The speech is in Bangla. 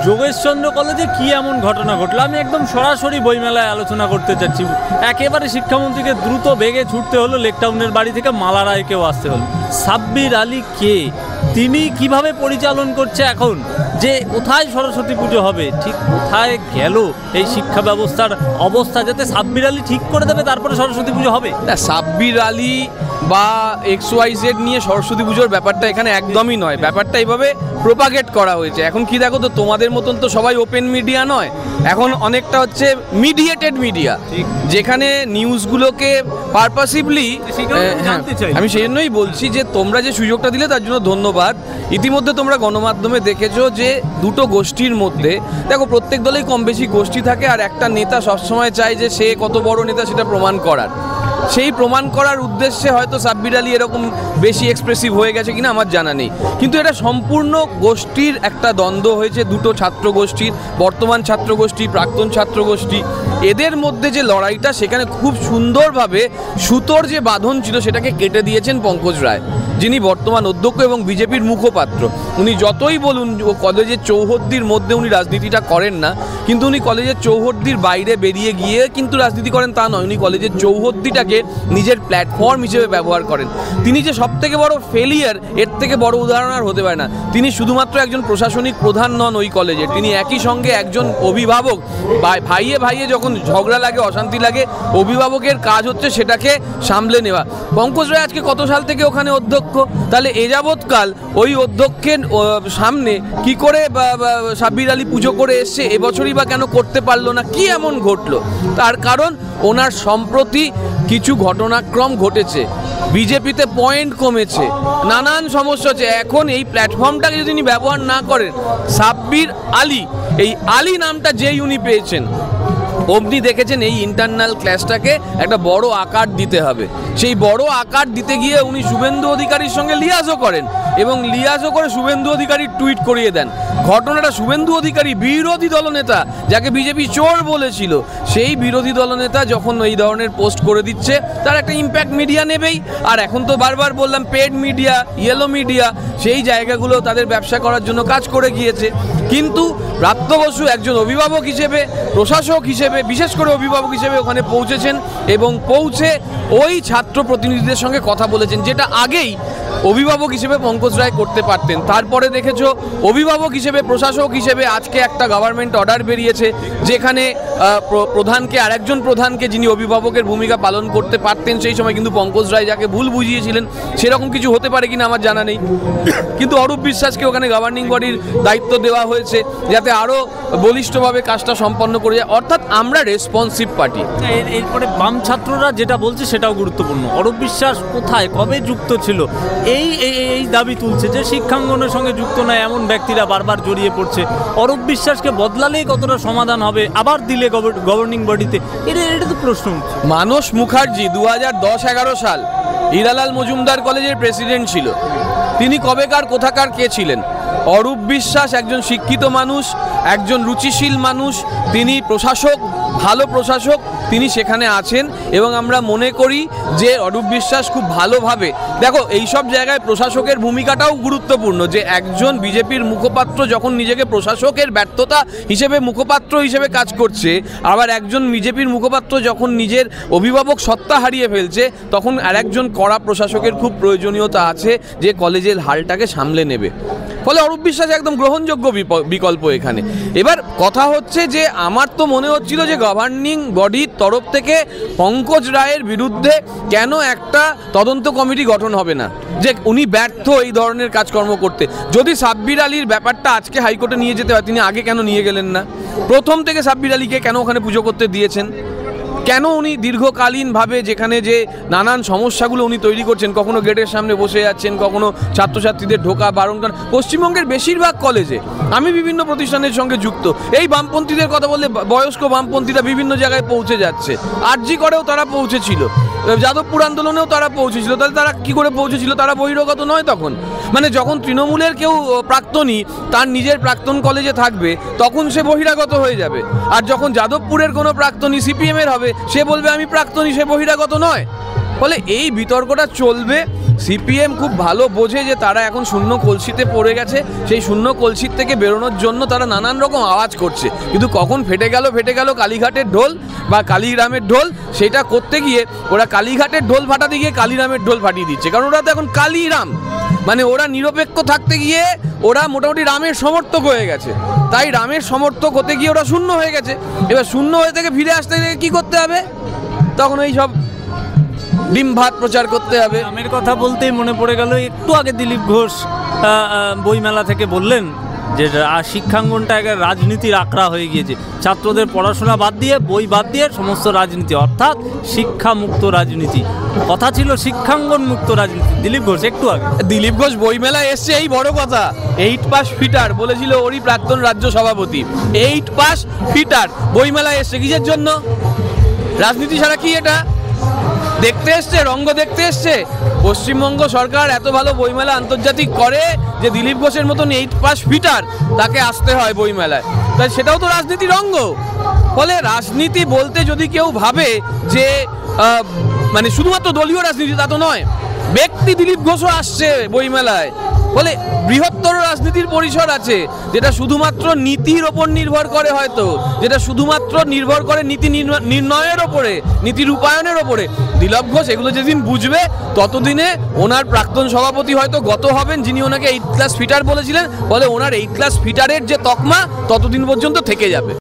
যোগেশচন্দ্র কলেজে কি এমন ঘটনা ঘটলো? আমি একদম সরাসরি বইমেলায় আলোচনা করতে চাচ্ছি। একেবারে শিক্ষামন্ত্রীকে দ্রুত বেগে ছুটতে হলো, লেকটাউনের বাড়ি থেকে মালা রায়কেও আসতে হলো। সাব্বির আলী কে? তিনি কিভাবে পরিচালন করছে এখন? যে কোথায় সরস্বতী পুজো হবে, ঠিক কোথায় গেল এই শিক্ষা ব্যবস্থার অবস্থা, যাতে সাব্বির আলী ঠিক করে দেবে তারপরে সরস্বতী পুজো হবে? না, সাব্বির আলী বা XYZ নিয়ে সরস্বতী পুজোর ব্যাপারটা এখানে একদমই নয়। ব্যাপারটা এইভাবে প্রোপাগেট করা হয়েছে। এখন কি দেখো তো, তোমাদের মতন তো সবাই ওপেন মিডিয়া নয়, এখন অনেকটা হচ্ছে মিডিয়েটেড মিডিয়া, যেখানে নিউজগুলোকে পারপাসিভলি, আমি সেই জন্যই বলছি যে তোমরা যে সুযোগটা দিলে তার জন্য ধন্যবাদ। ইতিমধ্যে তোমরা গণমাধ্যমে দেখেছো যে দুটো গোষ্ঠীর মধ্যে, দেখো প্রত্যেক দলেই কম বেশি গোষ্ঠী থাকে, আর একটা নেতা সবসময় চায় যে সে কত বড় নেতা সেটা প্রমাণ করার। সেই প্রমাণ করার উদ্দেশ্যে হয়তো সাব্বির আলী এরকম বেশি এক্সপ্রেসিভ হয়ে গেছে কিনা আমার জানা নেই, কিন্তু এটা সম্পূর্ণ গোষ্ঠীর একটা দ্বন্দ্ব হয়েছে, দুটো ছাত্র গোষ্ঠীর, বর্তমান ছাত্র গোষ্ঠী, প্রাক্তন ছাত্র গোষ্ঠী, এদের মধ্যে যে লড়াইটা, সেখানে খুব সুন্দরভাবে সুতোর যে বাঁধন ছিল সেটাকে কেটে দিয়েছেন পঙ্কজ রায়, যিনি বর্তমান অধ্যক্ষ এবং বিজেপির মুখপাত্র। উনি যতই বলুন কলেজের চৌহদ্দির মধ্যে উনি রাজনীতিটা করেন না, কিন্তু উনি কলেজের চৌহদ্দির বাইরে বেরিয়ে গিয়ে কিন্তু রাজনীতি করেন তা নয়, উনি কলেজের চৌহদ্দিটাকে নিজের প্ল্যাটফর্ম হিসেবে ব্যবহার করেন। তিনি যে সব থেকে বড় ফেলিয়ার, এর থেকে বড় উদাহরণ আর হতে পারে না। তিনি শুধুমাত্র একজন প্রশাসনিক প্রধান নন ওই কলেজের, তিনি একই সঙ্গে একজন অভিভাবক। ভাইয়ে ভাইয়ে যখন ঝগড়া লাগে, অশান্তি লাগে, অভিভাবকের কাজ হচ্ছে সেটাকে সামলে নেওয়া। পঙ্কজ রায় আজকে কত সাল থেকে ওখানে অধ্যক্ষ, তাহলে এ যাবৎকাল ওই অধ্যক্ষের সামনে কি করে সাব্বির আলী পুজো করে এসছে, এবছরই বা কেন করতে পারলো না? কি এমন ঘটলো? তার কারণ ওনার সম্প্রতি কিছু ঘটনাক্রম ঘটেছে, বিজেপিতে পয়েন্ট কমেছে, নানান সমস্যা হচ্ছে। এখন এই প্ল্যাটফর্মটাকে যদি উনি ব্যবহার না করেন, সাব্বির আলী, এই আলী নামটা যেই উনি পেয়েছেন, অমনি দেখেছেন এই ইন্টারনাল ক্লাসটাকে একটা বড় আকার দিতে হবে। সেই বড় আকার দিতে গিয়ে উনি শুভেন্দু অধিকারীর সঙ্গে লিয়াজও করেন, এবং লিয়াজও করে শুভেন্দু অধিকারী টুইট করিয়ে দেন। ঘটনাটা শুভেন্দু অধিকারী, বিরোধী দলনেতা, যাকে বিজেপি চোর বলেছিল, সেই বিরোধী দলনেতা যখন এই ধরনের পোস্ট করে দিচ্ছে, তার একটা ইম্প্যাক্ট মিডিয়া নেবেই। আর এখন তো বারবার বললাম, পেড মিডিয়া, ইয়েলো মিডিয়া, সেই জায়গাগুলো তাদের ব্যবসা করার জন্য কাজ করে গিয়েছে। কিন্তু ব্রাত্য বসু একজন অভিভাবক হিসেবে, প্রশাসক হিসেবে, বিশেষ করে অভিভাবক হিসেবে ওখানে পৌঁছেছেন, এবং পৌঁছে ওই ছাত্র প্রতিনিধিদের সঙ্গে কথা বলেছেন, যেটা আগেই অভিভাবক হিসেবে পঙ্কজ রায় করতে পারতেন। তারপরে দেখেছো অভিভাবক হিসেবে, প্রশাসক হিসেবে আজকে একটা গভর্নমেন্ট অর্ডার বেরিয়েছে, যেখানে প্রধানকে, আরেকজন প্রধানকে, যিনি অভিভাবকের ভূমিকা পালন করতে পারতেন সেই সময়, কিন্তু পঙ্কজ রায় যাকে ভুল বুঝিয়েছিলেন, সেরকম কিছু হতে পারে কিনা আমার জানা নেই। কিন্তু অরূপ বিশ্বাসকে ওখানে গভর্নিং বডির দায়িত্ব দেওয়া হয়েছে, যাতে আরও বলিষ্ঠভাবে কাজটা সম্পন্ন করে যায়। অর্থাৎ আমরা রেসপন্সিভ পার্টি। এরপরে বাম ছাত্ররা যেটা বলছে সেটাও গুরুত্বপূর্ণ। অরূপ বিশ্বাস কোথায়, কবে যুক্ত ছিল, এই দাবি তুলছে যে শিক্ষাঙ্গনের সঙ্গে যুক্ত নয় এমন ব্যক্তিরা বারবার জড়িয়ে পড়ছে। অরূপ বিশ্বাসকে বদলালেই কতটা সমাধান হবে, আবার দিলে গভর্নিং বডিতে, এটা তো প্রশ্ন উঠছে। মানস মুখার্জি 2010-11 সাল হীরালাল মজুমদার কলেজের প্রেসিডেন্ট ছিল। তিনি কবেকার কোথাকার কে ছিলেন? অরূপ বিশ্বাস একজন শিক্ষিত মানুষ, একজন রুচিশীল মানুষ, তিনি প্রশাসক, ভালো প্রশাসক, তিনি সেখানে আছেন, এবং আমরা মনে করি যে অরূপ বিশ্বাস খুব ভালোভাবে, দেখো এইসব জায়গায় প্রশাসকের ভূমিকাটাও গুরুত্বপূর্ণ, যে একজন বিজেপির মুখপাত্র যখন নিজেকে প্রশাসকের ব্যর্থতা হিসেবে মুখপাত্র হিসেবে কাজ করছে, আবার একজন বিজেপির মুখপাত্র যখন নিজের অভিভাবক সত্তা হারিয়ে ফেলছে, তখন আরেকজন কড়া প্রশাসকের খুব প্রয়োজনীয়তা আছে, যে কলেজের হালটাকে সামলে নেবে। ফলে অরূপ বিশ্বাস একদম গ্রহণযোগ্য বিকল্প এখানে। এবার কথা হচ্ছে যে আমার তো মনে হচ্ছিল যে গভর্নিং বডির তরফ থেকে পঙ্কজ রায়ের বিরুদ্ধে কেন একটা তদন্ত কমিটি গঠন হবে না, যে উনি ব্যর্থ এই ধরনের কাজকর্ম করতে। যদি সাব্বির আলীর ব্যাপারটা আজকে হাইকোর্টে নিয়ে যেতে হয়, তিনি আগে কেন নিয়ে গেলেন না? প্রথম থেকে সাব্বির আলীকে কেন ওখানে পুজো করতে দিয়েছেন? কেন উনি দীর্ঘকালীনভাবে যেখানে যে নানান সমস্যাগুলো উনি তৈরি করছেন, কখনো গেটের সামনে বসে যাচ্ছেন, কখনো ছাত্রছাত্রীদের ঢোকা বারণ করেন। পশ্চিমবঙ্গের বেশিরভাগ কলেজে, আমি বিভিন্ন প্রতিষ্ঠানের সঙ্গে যুক্ত, এই বামপন্থীদের কথা বললে বয়স্ক বামপন্থীরা বিভিন্ন জায়গায় পৌঁছে যাচ্ছে। আরজি করেও তারা পৌঁছেছিল, যাদবপুর আন্দোলনেও তারা পৌঁছেছিল। তাহলে তারা কি করে পৌঁছেছিল? তারা বহিরাগত নয় তখন। মানে যখন তৃণমূলের কেউ প্রাক্তনী তার নিজের প্রাক্তন কলেজে থাকবে, তখন সে বহিরাগত হয়ে যাবে। আর যখন যাদবপুরের কোনো প্রাক্তনী সিপিএমের হবে, সে বলবে আমি প্রাক্তনী, সে বহিরাগত নয়। ফলে এই বিতর্কটা চলবে। সিপিএম খুব ভালো বোঝে যে তারা এখন শূন্য কলসিতে পড়ে গেছে, সেই শূন্য কলসির থেকে বেরোনোর জন্য তারা নানান রকম আওয়াজ করছে, কিন্তু কখন ফেটে গেল কালীঘাটের ঢোল বা কালীগ্রামের ঢোল, সেটা করতে গিয়ে ওরা কালীঘাটের ঢোল ফাটাতে গিয়ে কালীরামের ঢোল ফাটিয়ে দিচ্ছে। কারণ ওরা তো এখন কালীরাম, মানে ওরা নিরপেক্ষ থাকতে গিয়ে ওরা মোটামুটি রামের সমর্থক হয়ে গেছে, তাই রামের সমর্থক হতে গিয়ে ওরা শূন্য হয়ে গেছে। এবার শূন্য হয়ে থেকে ফিরে আসতে গিয়ে কী করতে হবে? তখন এই সব ডিম ভাত প্রচার করতে হবে। রামের কথা বলতেই মনে পড়ে গেল, একটু আগে দিলীপ ঘোষ বইমেলা থেকে বললেন যে শিক্ষাঙ্গনটা একটা রাজনীতির আকড়া হয়ে গিয়েছে, ছাত্রদের পড়াশোনা বাদ দিয়ে, বই বাদ দিয়ে সমস্ত রাজনীতি, অর্থাৎ শিক্ষা মুক্ত রাজনীতি। কথা ছিল শিক্ষাঙ্গন মুক্ত রাজনীতি, দিলীপ ঘোষ একটু আগে। দিলীপ ঘোষ বইমেলায় এসছে, এই বড় কথা, 8 পাস ফিটার বলেছিল ওরই প্রাক্তন রাজ্য সভাপতি। 8 পাস ফিটার বইমেলায় এসছে কিসের জন্য? রাজনীতি ছাড়া কি এটা? দেখতে এসছে, রঙ্গ দেখতে এসছে। পশ্চিমবঙ্গ সরকার এত ভালো বইমেলা আন্তর্জাতিক করে যে দিলীপ ঘোষের মতন 8 পাস ফিটার তাকে আসতে হয় বইমেলায়, তাই সেটাও তো রাজনীতি রঙ্গ। ফলে রাজনীতি বলতে যদি কেউ ভাবে যে মানে শুধুমাত্র দলীয় রাজনীতি, তা তো নয়। ব্যক্তি দিলীপ ঘোষও আসছে বইমেলায়, ফলে বৃহত্তর রাজনীতির পরিসর আছে, যেটা শুধুমাত্র নীতির ওপর নির্ভর করে, হয়তো যেটা শুধুমাত্র নির্ভর করে নীতি নির্ণয়ের ওপরে, নীতি রূপায়ণের ওপরে। দিলীপ ঘোষ এগুলো যেদিন বুঝবে ততদিনে ওনার প্রাক্তন সভাপতি হয়তো গত হবেন, যিনি ওনাকে 8 ক্লাস ফিটার বলেছিলেন, ফলে ওনার 8 ক্লাস ফিটারের যে তকমা ততদিন পর্যন্ত থেকে যাবে।